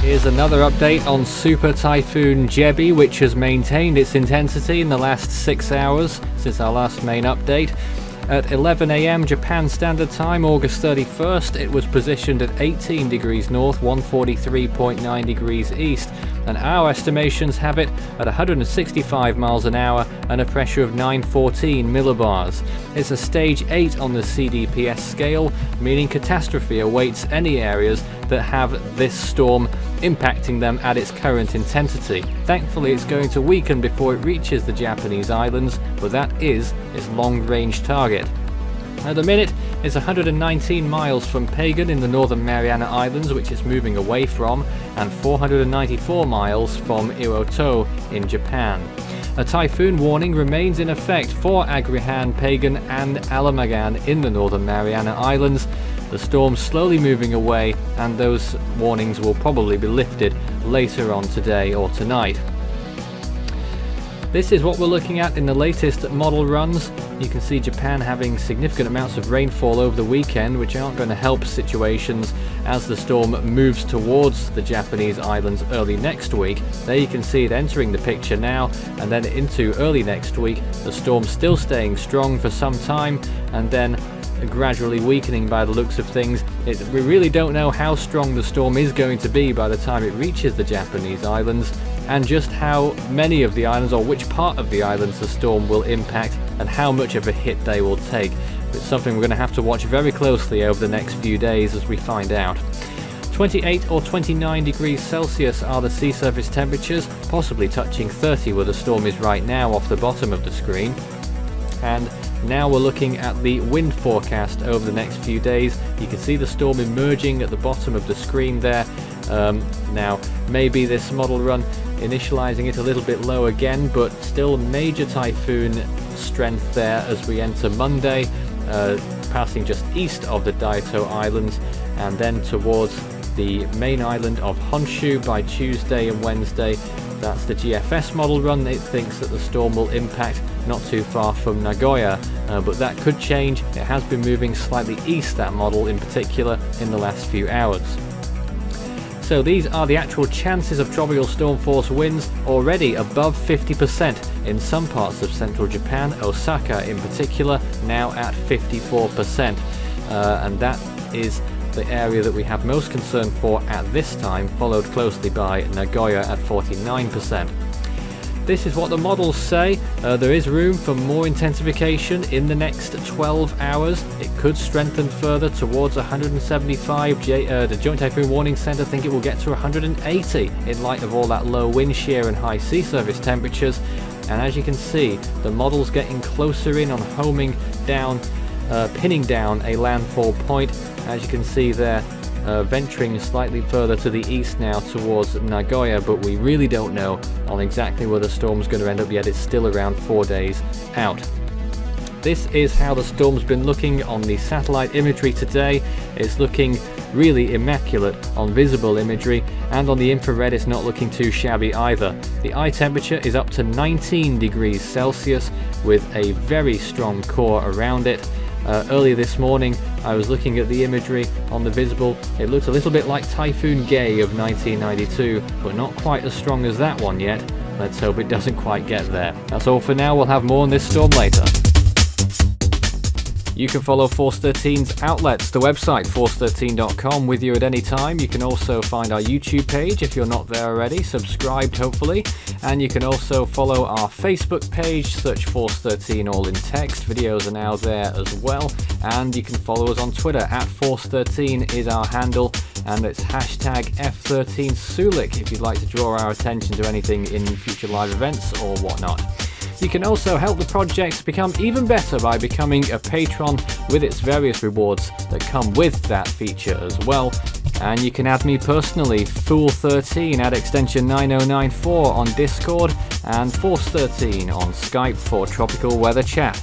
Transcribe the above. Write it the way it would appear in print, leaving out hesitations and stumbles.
Here's another update on Super Typhoon Jebi, which has maintained its intensity in the last 6 hours since our last main update. At 11 AM Japan Standard Time, August 31st, it was positioned at 18 degrees north, 143.9 degrees east, and our estimations have it at 165 miles an hour and a pressure of 914 millibars. It's a stage 8 on the CDPS scale, meaning catastrophe awaits any areas that have this storm impacting them at its current intensity. Thankfully, it's going to weaken before it reaches the Japanese islands, but that is its long-range target. At the minute, it's 119 miles from Pagan in the Northern Mariana Islands, which it's moving away from, and 494 miles from Iroto in Japan. A typhoon warning remains in effect for Agrihan, Pagan and Alamagan in the Northern Mariana Islands. The storm's slowly moving away, and those warnings will probably be lifted later on today or tonight. This is what we're looking at in the latest model runs. You can see Japan having significant amounts of rainfall over the weekend, which aren't going to help situations as the storm moves towards the Japanese islands early next week. There you can see it entering the picture now, and then into early next week. The storm still staying strong for some time, and then gradually weakening by the looks of things. We really don't know how strong the storm is going to be by the time it reaches the Japanese islands, and just how many of the islands or which part of the islands the storm will impact and how much of a hit they will take. It's something we're going to have to watch very closely over the next few days as we find out. 28 or 29 degrees Celsius are the sea surface temperatures, possibly touching 30 where the storm is right now off the bottom of the screen. And now we're looking at the wind forecast over the next few days. You can see the storm emerging at the bottom of the screen there. Now, maybe this model run initializing it a little bit low again, but still major typhoon strength there as we enter Monday, passing just east of the Daito Islands and then towards the main island of Honshu by Tuesday and Wednesday. That's the GFS model run. It thinks that the storm will impact not too far from Nagoya, but that could change. It has been moving slightly east, that model in particular, in the last few hours. So these are the actual chances of tropical storm force winds, already above 50% in some parts of central Japan, Osaka in particular, now at 54%. And that is the area that we have most concern for at this time, followed closely by Nagoya at 49%. This is what the models say. There is room for more intensification in the next 12 hours. It could strengthen further towards 175. The Joint Typhoon Warning Center think it will get to 180 in light of all that low wind shear and high sea surface temperatures. And as you can see, the model's getting closer in on homing down, pinning down a landfall point. As you can see there, venturing slightly further to the east now towards Nagoya, but we really don't know on exactly where the storm's going to end up yet. It's still around 4 days out. This is how the storm's been looking on the satellite imagery today. It's looking really immaculate on visible imagery, and on the infrared it's not looking too shabby either. The eye temperature is up to 19 degrees Celsius with a very strong core around it. Earlier this morning I was looking at the imagery on the visible. It looked a little bit like Typhoon Jebi of 1992, but not quite as strong as that one yet. Let's hope it doesn't quite get there. That's all for now. We'll have more on this storm later. You can follow Force 13's outlets, the website force13.com, with you at any time. You can also find our YouTube page if you're not there already, subscribed hopefully, and you can also follow our Facebook page, search Force 13 all in text. Videos are now there as well, and you can follow us on Twitter at Force13 is our handle, and it's hashtag F13Sulik if you'd like to draw our attention to anything in future live events or whatnot. You can also help the project become even better by becoming a patron with its various rewards that come with that feature as well. And you can add me personally, Fool13 at extension 9094 on Discord, and Force13 on Skype for tropical weather chat.